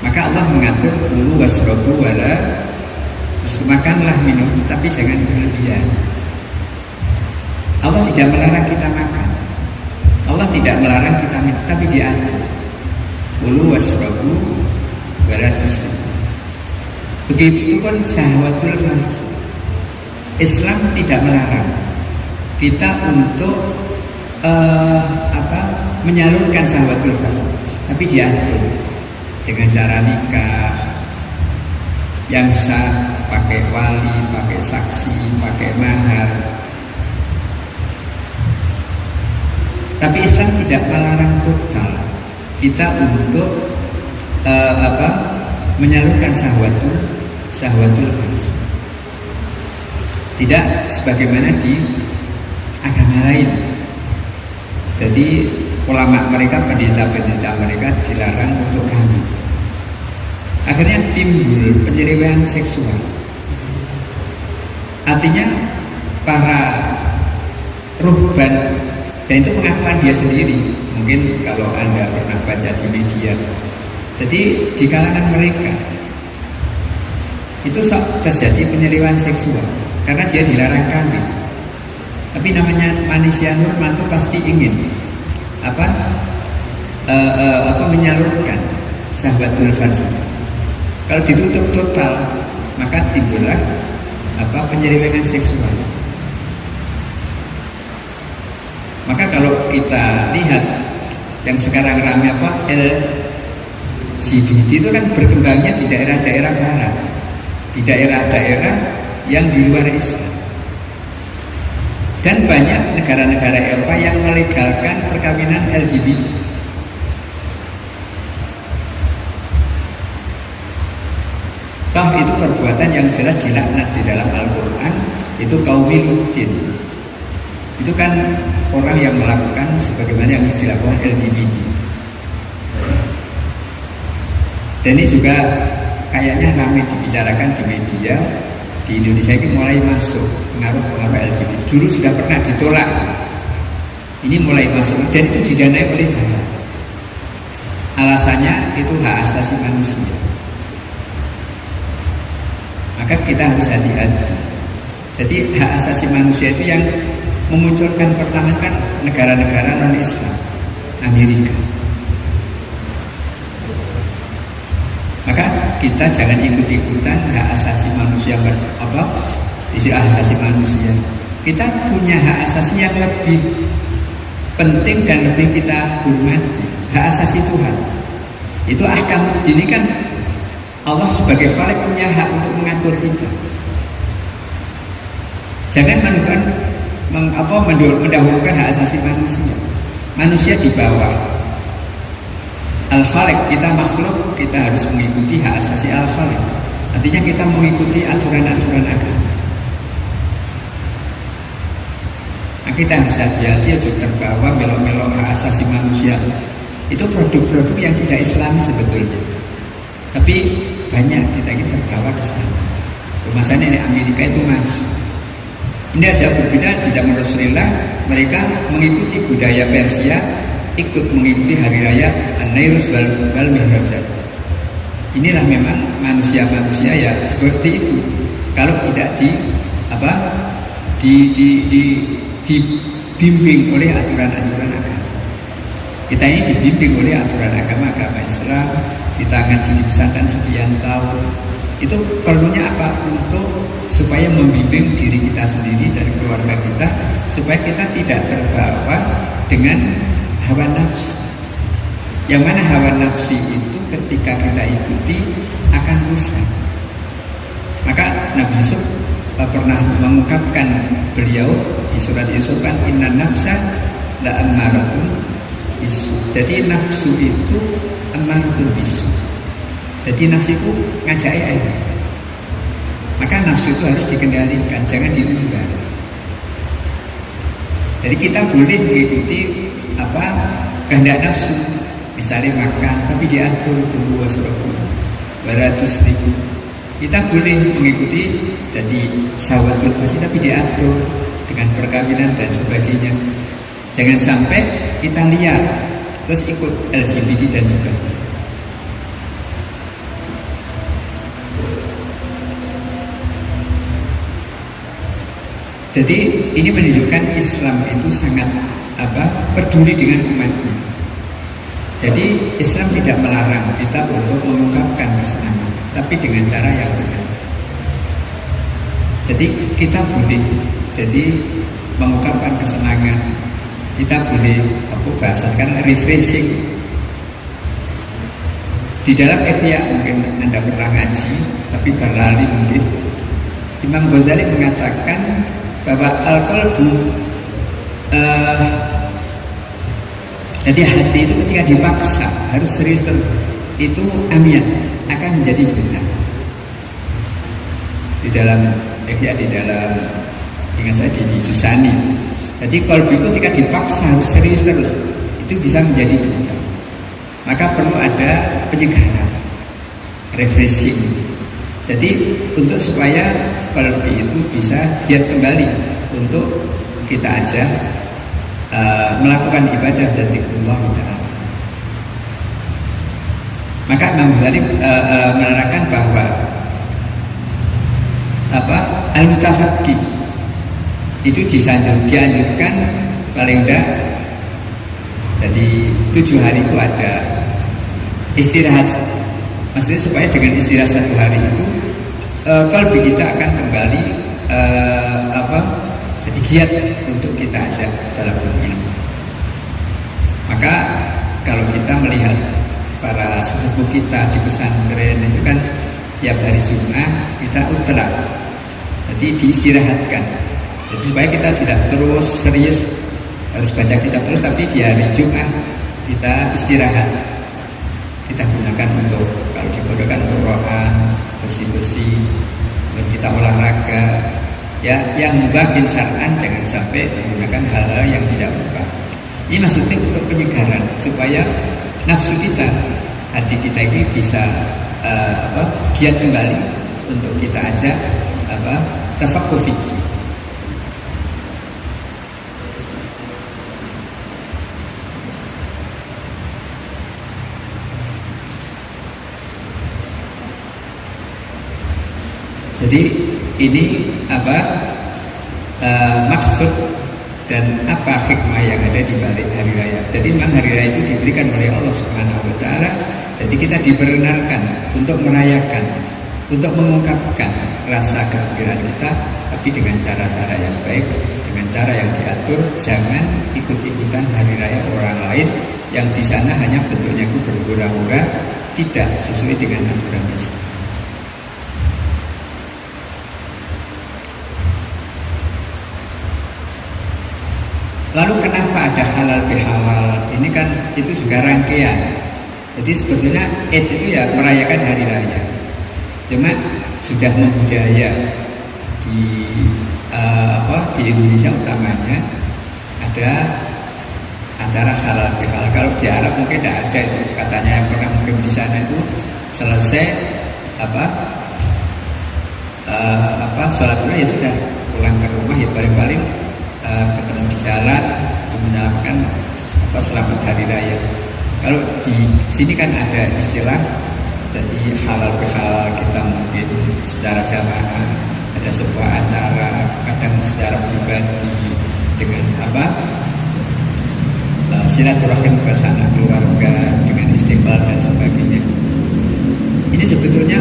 Maka Allah mengatur kulu wasrobu wala, terus makanlah, minum, tapi jangan berlebihan. Allah tidak melarang kita makan, Allah tidak melarang kita minum, tapi diatur kulu wasrobu wala tusrifu. Begitu pun sahabatul farj. Islam tidak melarang kita untuk menyalurkan sahabatul farj, tapi diatur dengan cara nikah yang sah, pakai wali, pakai saksi, pakai mahar. Tapi Islam tidak melarang total kita untuk menyalurkan sahabatul farj. Tidak sebagaimana di agama lain. Jadi ulama mereka, pendeta-pendeta mereka dilarang untuk kawin. Akhirnya timbul penyelewengan seksual. Artinya para ruhban, dan itu pengakuan dia sendiri. Mungkin kalau Anda pernah baca di media. Jadi di kalangan mereka itu terjadi penyelewengan seksual karena dia dilarang kawin. Tapi namanya manusia normal itu pasti ingin menyalurkan sahabatul farj. Kalau ditutup total, maka timbullah penyelewengan seksual. Maka kalau kita lihat yang sekarang ramai LGBT itu kan berkembangnya di daerah-daerah barat, di daerah-daerah yang di luar Islam. Dan banyak negara-negara Eropa yang melegalkan perkawinan LGBT. Toh itu perbuatan yang jelas dilaknat di dalam Al-Quran, itu kaum Lutin. Itu kan orang yang melakukan sebagaimana yang dilakukan LGBT. Dan ini juga kayaknya ramai dibicarakan di media. Di Indonesia ini mulai masuk pengaruh-pengaruh LGBT. Dulu sudah pernah ditolak, ini mulai masuk dan itu didanai oleh Barat. Alasannya itu hak asasi manusia. Maka kita harus hati-hati. Jadi hak asasi manusia itu yang memunculkan pertama kan negara-negara non-Islam, Amerika. Maka kita jangan ikut-ikutan hak asasi manusia isu asasi manusia. Kita punya hak asasi yang lebih penting dan lebih kita hormati, hak asasi Tuhan. Itu ahkamuddin ini kan Allah sebagai Khalik punya hak untuk mengatur kita. Jangan mendahulukan hak asasi manusia. Manusia di bawah Al-Khaliq, kita makhluk, kita harus mengikuti hak asasi Al-Khaliq. Artinya kita mengikuti aturan-aturan agama. Nah, kita harus hati-hati aja terbawa melok-melok hak asasi manusia. Itu produk-produk yang tidak Islami sebetulnya. Tapi banyak kita ini terbawa ke sana. Masalahnya di Amerika itu maju. Ini ada berbeda di zaman Rasulullah, mereka mengikuti budaya Persia, ikut mengikuti hari raya An-Nairus wal Mihraj. Inilah memang manusia-manusia ya seperti itu. Kalau tidak dibimbing oleh aturan-aturan agama. Kita ini dibimbing oleh aturan agama Islam. Kita ngaji di pesantren sekian tahun. Itu perlunya apa? Untuk supaya membimbing diri kita sendiri dan keluarga kita, supaya kita tidak terbawa dengan hawa nafsu. Yang mana hawa nafsu itu ketika kita ikuti akan rusak. Maka Nabi Yusuf pernah mengungkapkan beliau di surat Yusuf kan, inna nafsa la ammaratun bisu. Jadi nafsu itu ammaratun bisu. Jadi nafsu itu ngajak air. Maka nafsu itu harus dikendalikan, jangan diumbar. Jadi kita boleh mengikuti kehendak nafsu. Misalnya makan, tapi diatur dulu wasrofu 200.000. Kita boleh mengikuti jadi sawatul fasi, tapi diatur dengan perkawinan dan sebagainya. Jangan sampai kita liar terus ikut LGBT dan sebagainya. Jadi ini menunjukkan Islam itu sangat peduli dengan umatnya. Jadi Islam tidak melarang kita untuk mengungkapkan kesenangan, tapi dengan cara yang benar. Jadi kita boleh mengungkapkan kesenangan. Kita boleh bahasakan refreshing. Di dalam Ihya mungkin Anda pernah ngaji, tapi berlali mungkin. Imam Ghazali mengatakan bahwa al-qalbu jadi hati itu ketika dipaksa harus serius itu amian akan menjadi buta. Di dalam ingat saya di Jusani. Jadi qalbu itu ketika dipaksa harus serius terus itu bisa menjadi buta. Maka perlu ada penyegaran, refreshing. Jadi untuk supaya qalbu itu bisa giat kembali untuk kita ajak melakukan ibadah dan zikrullah ta'ala. Maka Imam Ghazali menerangkan bahwa al-mutafaqqih itu dianjurkan paling enggak jadi 7 hari itu ada istirahat. Maksudnya supaya dengan istirahat 1 hari itu qalbi kita akan kembali jadi giat untuk kita ajak dalam ilmu. Maka kalau kita melihat para sesepuh kita di pesantren itu kan tiap hari Jumat kita utlaq, jadi diistirahatkan. Jadi supaya kita tidak terus serius harus baca kitab terus, tapi di hari Jumat kita istirahat. Kita gunakan untuk, kalau diperlukan untuk rohan, bersih-bersih, dan kita olahraga. Ya, yang mubah bin syar'an jangan sampai menggunakan hal-hal yang tidak mubah. Ini maksudnya untuk penyegaran supaya nafsu kita, hati kita ini bisa giat kembali untuk kita ajak tafakkur fikih. Jadi ini maksud dan apa hikmah yang ada di balik hari raya. Jadi memang hari raya itu diberikan oleh Allah Subhanahu wa taala. Jadi kita diperkenankan untuk merayakan, untuk mengungkapkan rasa kegembiraan kita, tapi dengan cara-cara yang baik, dengan cara yang diatur. Jangan ikut-ikutan hari raya orang lain yang di sana hanya bentuknya itu berhura-hura, tidak sesuai dengan aturan Islam. Lalu kenapa ada halal bihalal? Ini kan itu juga rangkaian. Jadi sebetulnya Eid itu ya merayakan hari raya. Cuma sudah membudaya di di Indonesia utamanya ada acara halal bihalal. Kalau di Arab mungkin tidak ada itu. Katanya yang pernah mungkin di sana itu selesai sholat ya sudah pulang ke rumah ya paling-paling ketemu di jalan untuk menyelamatkan selamat hari raya. Kalau di sini kan ada istilah, jadi halal bihalal kita mungkin secara jamaah, ada sebuah acara, kadang secara pribadi dengan silaturahim ke sana keluarga dengan istiqlal dan sebagainya. Ini sebetulnya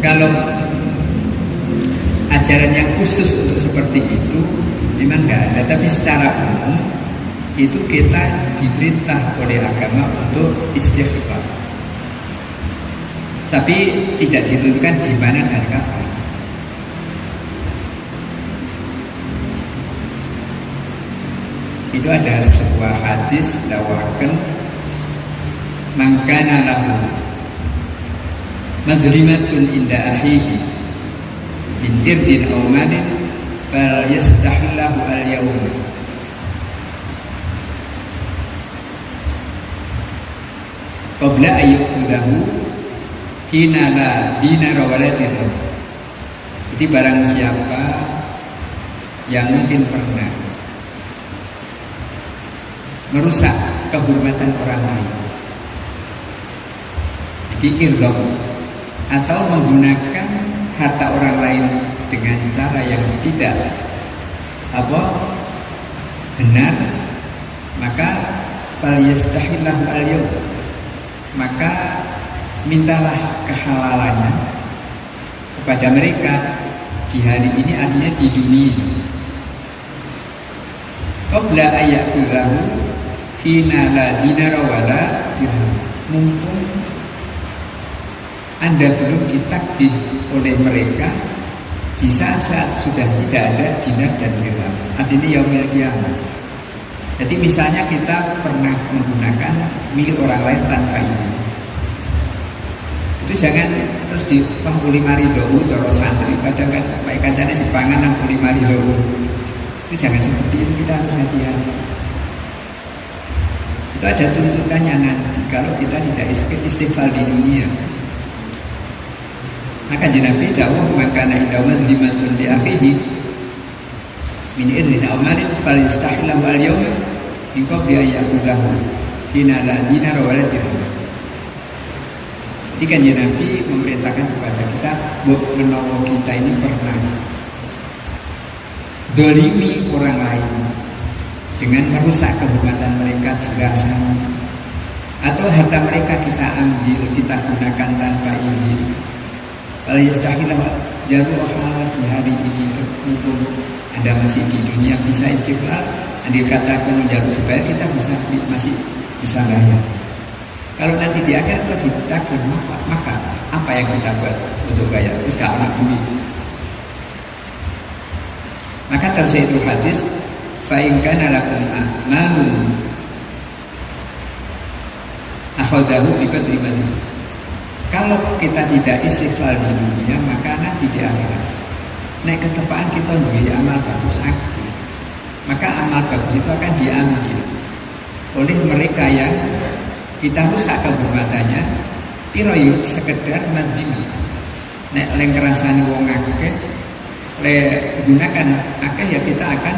kalau ajaran yang khusus untuk seperti itu memang tidak ada, tapi secara umum itu kita diperintah oleh agama untuk istighfar, tapi tidak ditentukan di mana dan kapan. Itu ada sebuah hadis dawakan mangkana lahu madlimatun inda ahihi bin irdin aw malin fal yastahillahu al-yawm qabla ayyudahu hina la dinar wala dirham. Jadi barang siapa yang mungkin pernah merusak kehormatan orang lain, jadi irdham, atau menggunakan harta orang lain dengan cara yang tidak benar, maka falyastahillahu al-yawm, maka mintalah kehalalannya kepada mereka di hari ini, artinya di dunia. Qabla ayyakulahu hina la dinara wala dirham, mumpung Anda belum ditagih oleh mereka di saat-saat sudah tidak ada dinar dan dirham, artinya yaumil qiyamah. Jadi misalnya kita pernah menggunakan milik orang lain tanpa ini, itu jangan terus di 45.000 coro santri kadang kan pakai kancane dipangan 65.000. Itu jangan seperti itu, kita harus hati-hati. Itu ada tuntutannya nanti kalau kita tidak istighfar di dunia. Maka Nabi dawuh makana idawat limatun li akhihi min irdin aw malin falyastahilahu al-yawm min qabli an ya'khudhahu hina la dinar wa la dirham. Jadi Nabi memerintahkan kepada kita, menawa kita ini pernah dolimi orang lain dengan merusak kehormatan mereka dirasa, atau harta mereka kita ambil, kita gunakan tanpa izin. Kalau yastahilah jaruh halal di hari ini, mumpung Anda masih di dunia bisa istiqlal, Anda katakan jaruh dibayar, kita masih bisa bayar. Kalau nanti di akhir kalau ditagih, maka apa yang kita buat untuk bayar? Terus gak ada duit. Maka terus itu hadis, fa in kana lakum a'malun akhadahu bi qadri ma. Kalau kita tidak istiqlal di dunia, maka nanti di akhirat nek ketepaan kita duwe amal bagus akeh, maka amal bagus itu akan diambil oleh mereka yang kita rusak kehormatannya. Piro yo sekedar madzima. Nek leng ngrasani wong akeh, le gunakan akeh ya kita akan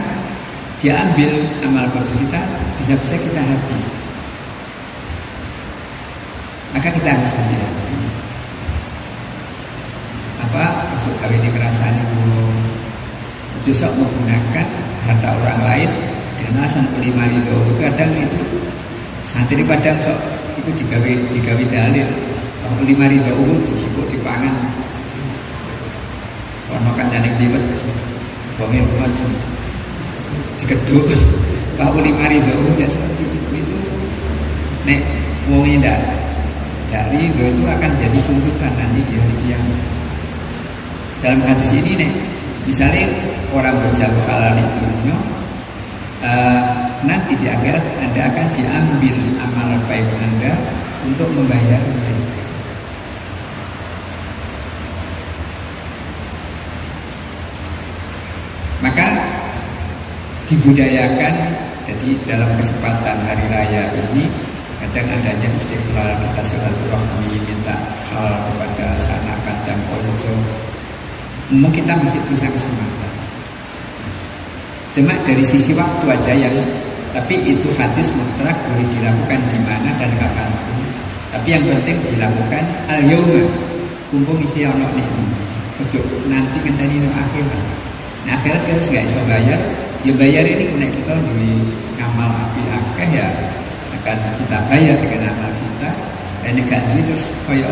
diambil amal bagus kita, bisa-bisa kita habis. Maka kita harus hati-hati. Untuk kawin dikerasani wong, ojo sok menggunakan harta orang lain dengan alasan ulima itu. Kadang itu santri kadang sok itu digawe dalil. Ulima itu disebut dipangan. Ono kancane liwet wonge ruwet dikeduk. Pak ulima itu ya seperti itu. Nek wonge ndak dari itu akan jadi tuntutan nanti di hari kiamat. Dalam hadis ini nih, misalnya orang berjauh halal di dunia, nanti di akhirat Anda akan diambil amal baik Anda untuk membayar mereka. Maka dibudayakan, jadi dalam kesempatan hari raya ini kadang adanya istighfar, kita silaturahmi, minta hal kepada sanak kandang konco. Mungkin kita masih punya kesempatan. Cuma dari sisi waktu aja yang, tapi itu hadis mutlak boleh dilakukan di mana dan kapan pun. Tapi yang penting dilakukan al-yauma. Kumpul isi ono nih. Ojo nanti ngenteni no akhirat. Nah akhirat kita nggak iso bayar. Ya bayar ini nek kita duwe amal api akeh ya akan kita bayar dengan amal kita. Dan nek duwe terus koyo.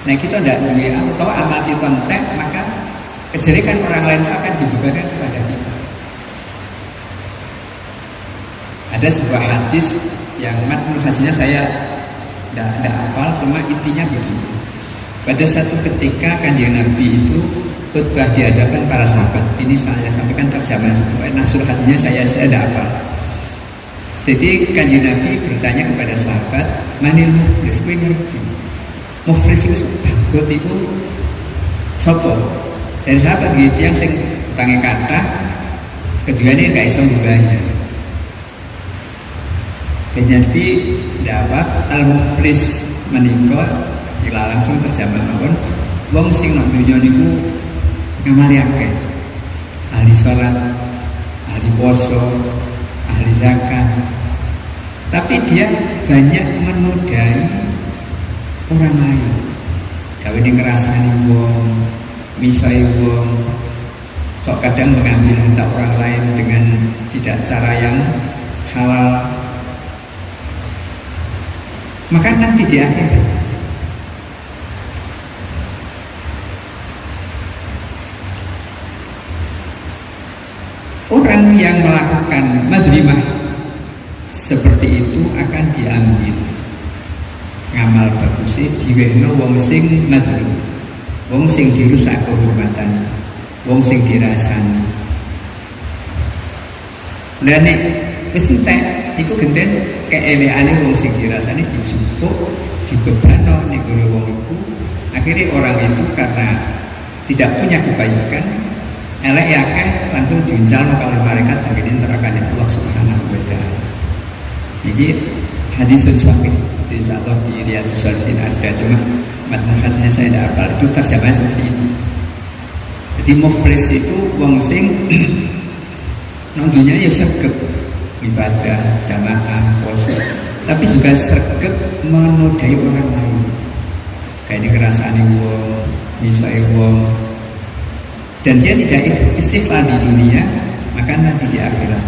Nah kita tidak duwe atau amal kita entek, maka kejelekan orang lain itu akan dibebankan kepada kita. Ada sebuah hadis yang matnul hadisnya saya tidak hafal, cuma intinya begini. Pada satu ketika Kanjeng Nabi itu khutbah di hadapan para sahabat. Ini saya sampaikan terjemah nasrul hadisnya saya tidak hafal. Jadi Kanjeng Nabi bertanya kepada sahabat, manil muflis, kowe ngerti? Muflis itu bangkrut itu sopo. Dan sahabat gitu yang sing utangnya kata, keduanya gak iso membayar. Nabi jawab al-muflis menika ila langsung terjemah mawon wong sing nang donya niku ngamali akeh. Ahli salat, ahli poso, ahli zakat. Tapi dia banyak menodai orang lain. Gawe ngrasani wong, misai wong, sok kadang mengambil harta orang lain dengan tidak cara yang halal. Maka nanti di akhirat orang yang melakukan mazlimah seperti itu akan diambil ngamal bagusnya diwehno wong sing mazlim, wong sing dirusak kehormatan, wong sing dirasani. Lah nek wis entek iku genten keeleane wong sing dirasani dijupuk dibebano ning gone wong iku. Akhirnya orang itu karena tidak punya kebaikan elek akeh langsung diuncal oleh malaikat dengan nerakane Allah Subhanahu wa taala. Jadi hadisun sahih itu insyaallah di Riyadhus Shalihin ada, cuma matn hadisnya saya tidak hafal. Itu terjemahnya seperti itu. Jadi muflis itu wong sing nang dunya ya sregep ibadah, jamaah, puasa, tapi juga sregep menodai orang lain. Kayak dikerasani wong, misai wong, dan dia tidak istighfar di dunia, maka nanti di akhirat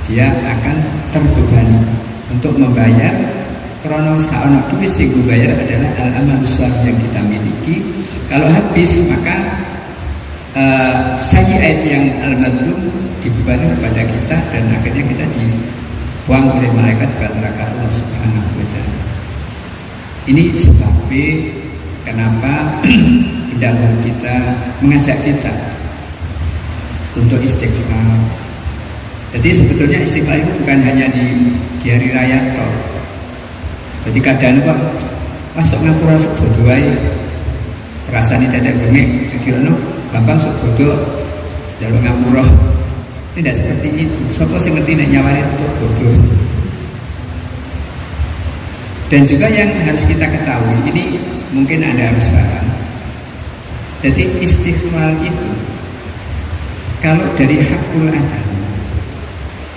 dia akan terbebani untuk membayar. Kronos ono duit sing bayar adalah al-amalus shalih yang kita miliki. Kalau habis maka sayyi'at yang al-madlum dibebani kepada kita dan akhirnya kita dibuang oleh malaikat ke neraka Allah Subhanahu wa taala. Ini sebabnya kenapa pendahulu kita mengajak kita untuk istiqlal. Jadi sebetulnya istiqlal itu bukan hanya di hari raya toh. Jadi kadang kok masuk ngapura sok bodo wae. Rasane tetek bengek, jadi gampang sok bodo jalur ngapura. Tidak seperti itu. Sapa sing ngerti nek nyawane itu bodoh. Dan juga yang harus kita ketahui, ini mungkin Anda harus paham. Jadi istiqlal itu kalau dari hakul adam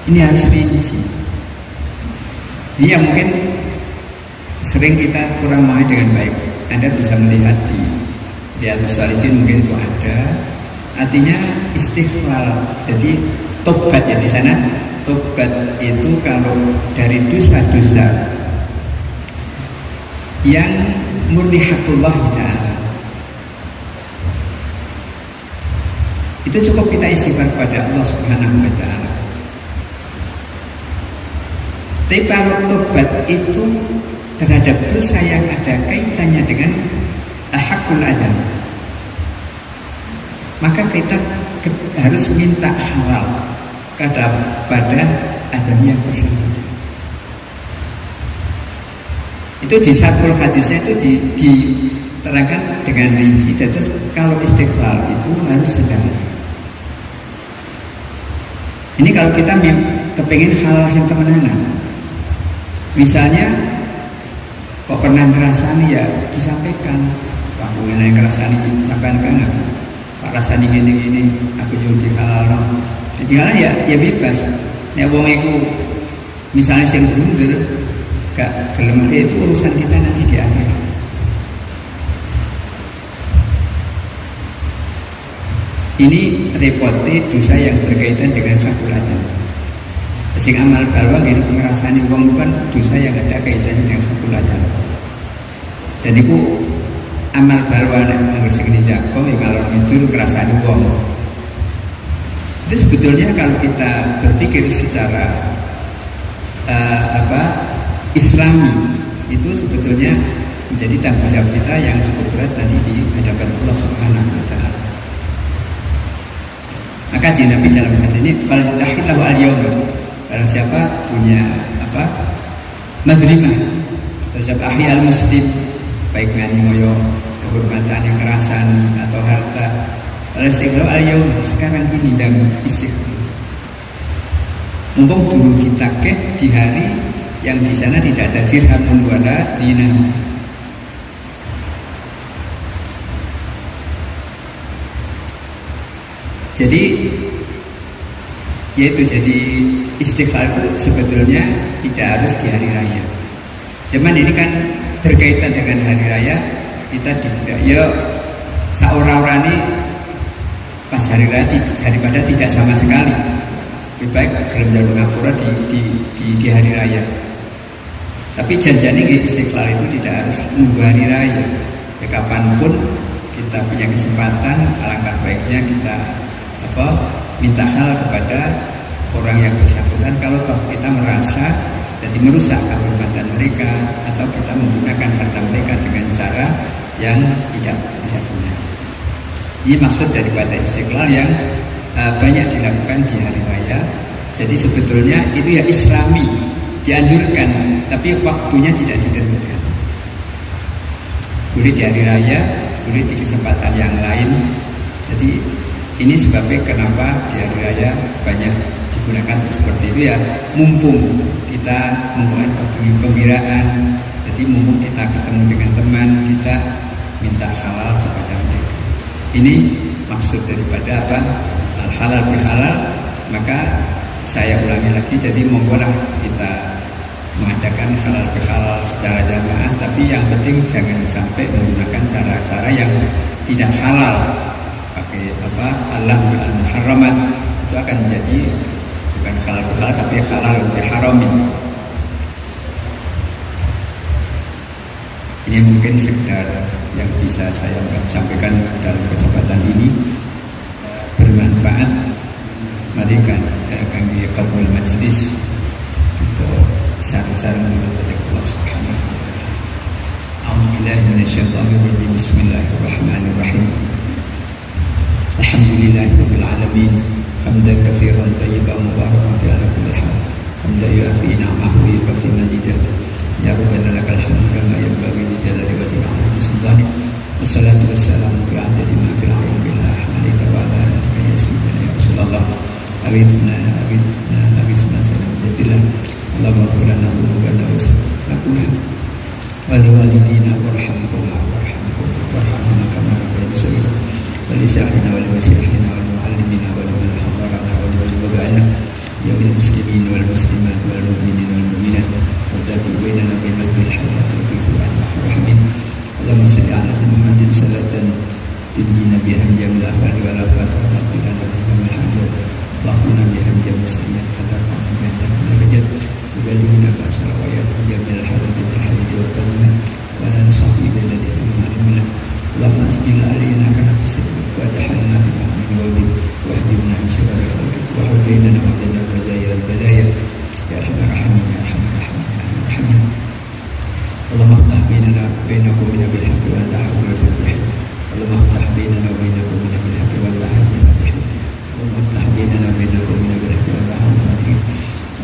ini harus rinci. Ini yang mungkin sering kita kurang memahami dengan baik. Anda bisa melihat di Riyadhus Shalihin mungkin itu ada. Artinya istiqlal. Jadi tobat ya di sana. Tobat itu kalau dari dosa-dosa yang murni hakullah ta'ala, itu cukup kita istighfar kepada Allah Subhanahu wa ta'ala. Tapi kalau tobat itu terhadap dosa yang ada kaitannya dengan hakul adam, maka kita harus minta halal kepada Adam yang bersangkutan. Itu di satu hadisnya itu diterangkan dengan rinci. Dan terus kalau istiqlal itu harus sedang. Ini kalau kita kepingin halal yang temenan, misalnya kok pernah ngerasani ya disampaikan. Pak pengen ngerasani disampaikan kan? Pak rasani gini aku juga di halal. Jadi halal ya bebas. Nek wong iku misalnya sing blunder gak gelem, itu urusan kita nanti di akhir. Ini repotnya dosa yang berkaitan dengan hakul adam. Sing amal balwa gini pengerasaan wong bukan dosa yang ada kaitannya dengan hakul adam. Dan itu amal balwa yang sing dijago ya kalau itu kerasaan wong. Itu sebetulnya kalau kita berpikir secara Islami, itu sebetulnya menjadi tanggung jawab kita yang cukup berat nanti di hadapan Allah Subhanahu wa ta'ala. Maka di Nabi dalam hadis ini faltahillahu al-yawma, barang siapa punya mazlimah terhadap ahli al-muslim, baik ngani moyo kehormatan yang kerasani atau harta, faltahillahu al-yawma, sekarang ini dan istighfar. Mumpung dulu kita di hari yang di sana tidak ada dirhamun wala dinar. Jadi jadi istighfar itu sebetulnya tidak harus di hari raya. Cuman ini kan berkaitan dengan hari raya, kita diberi ya seorang-orang ini pas hari raya daripada tidak sama sekali. Lebih baik gelem njaluk ngapura di hari raya. Tapi janjane istiqlal itu tidak harus nunggu hari raya. Ya kapanpun kita punya kesempatan, alangkah baiknya kita minta hal kepada orang yang bersangkutan kalau toh kita merasa jadi merusak kehormatan mereka atau kita menggunakan harta mereka dengan cara yang tidak benar. Ini maksud daripada istiqlal yang banyak dilakukan di hari raya. Jadi sebetulnya itu ya Islami, dianjurkan, tapi waktunya tidak ditentukan. Boleh di hari raya, boleh di kesempatan yang lain. Jadi ini sebabnya kenapa di hari raya banyak digunakan seperti itu ya. Mumpung kita menggunakan kegembiraan, jadi mumpung kita ketemu dengan teman, kita minta halal kepada mereka. Ini maksud daripada al-halal bihalal. Maka saya ulangi lagi, jadi monggolah kita mengadakan halal bihalal secara jamaah, tapi yang penting jangan sampai menggunakan cara-cara yang tidak halal. Pakai Allah al-muharramat, itu akan menjadi bukan halal bihalal tapi halal biharamin. Ini mungkin sekedar yang bisa saya sampaikan dalam kesempatan ini, bermanfaat. Mari kami qadmul majlis untuk sarang-sarang menuntut Allah Subhanahu wa ta'ala. A'udzubillahi minasyaitonir rajim. Bismillahirrahmanirrahim. Alhamdulillahirabbil alamin. حمدا كثيرا طيبا مباركا فيه على كل حال حمدا يوافي نعمه ويكفي مزيده يا ربنا لك الحمد كما ينبغي لجلال وجهك وعظيم سلطانك والصلاة والسلام في عدد ما في العلم بالله عليك وعلى آلك يا سيدنا يا رسول الله أغثنا أغثنا أغثنا سلام جدلا اللهم اغفر لنا ذنوبنا وسلامنا كلها ولوالدينا وارحمهما وارحمهما كما ربيانا صغيرا ولشيخنا ولمشايخنا ولمعلمنا ولمن حضرنا ولمن وبعنا يوم المسلمين والمسلمات والمؤمنين والمؤمنات وتابع بيننا وبينهم بالحياة والقرآن والرحمين اللهم صل على محمد صلاة تنجينا بها من جميع الأهوال والآفات وتقضي لنا بها من الحاجات اللهم بها من جميع السيئات وترفعنا بها من الرجال وبلغنا بأس الغايات من جميع الحاجات بالحياة والكلمات ولا نصحي بالذي ما علمنا اللهم اسبل علينا كنفسك وادخلنا في محمد وبك واهدنا من شر الخلق وحل بيننا وبين الرزايا والبلايا يا ارحم الراحمين يا ارحم الراحمين يا ارحم الراحمين اللهم افتح بيننا وبينكم من بالحق وانت حول في الجحيم اللهم افتح بيننا وبينكم من بالحق وانت حول في الجحيم اللهم افتح بيننا وبينكم من بالحق وانت حول في الجحيم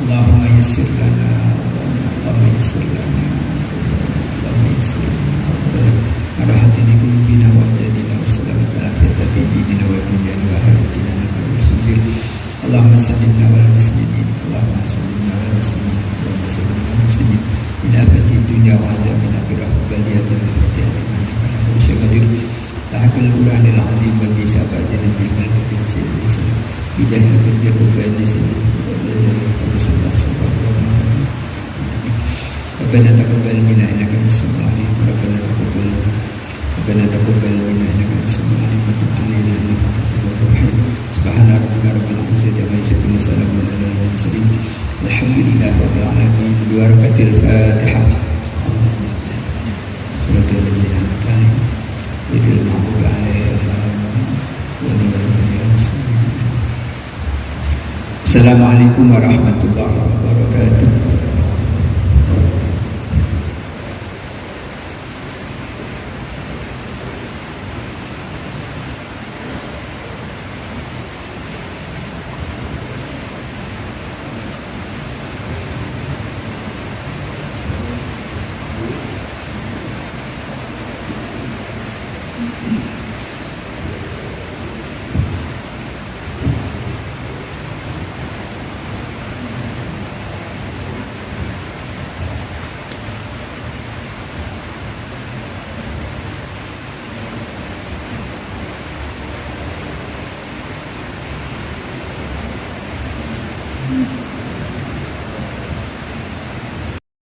اللهم يسر لنا اللهم يسر لنا اللهم يسر لنا راحة قلوبنا وأبداننا والسلامة والعافية في ديننا ودنيانا وآخرتنا والمسلمين اللهم سلمنا والمسلمين اللهم سلمنا والمسلمين اللهم سلمنا والمسلمين من آفة الدنيا وعذاب الآخرة وبلية الفتاة إنك على كل شيء قدير لعك القرآن العظيم وبشفاعة نبيك الكريم سيدنا وسلم بجاه الكبير وبين سيدنا ربنا تقبل منا إنك أنت السميع العليم ربنا تقبل منا إنك أنت السميع العليم وتب علينا إنك أنت التواب الرحيم سبحان ربك رب العزة عما يصفون وسلام على المرسلين الحمد لله رب العالمين ببركة الفاتحة صراط الذين أنعمت عليهم غير المغضوب عليهم ولا الضالين. السلام عليكم ورحمة الله وبركاته.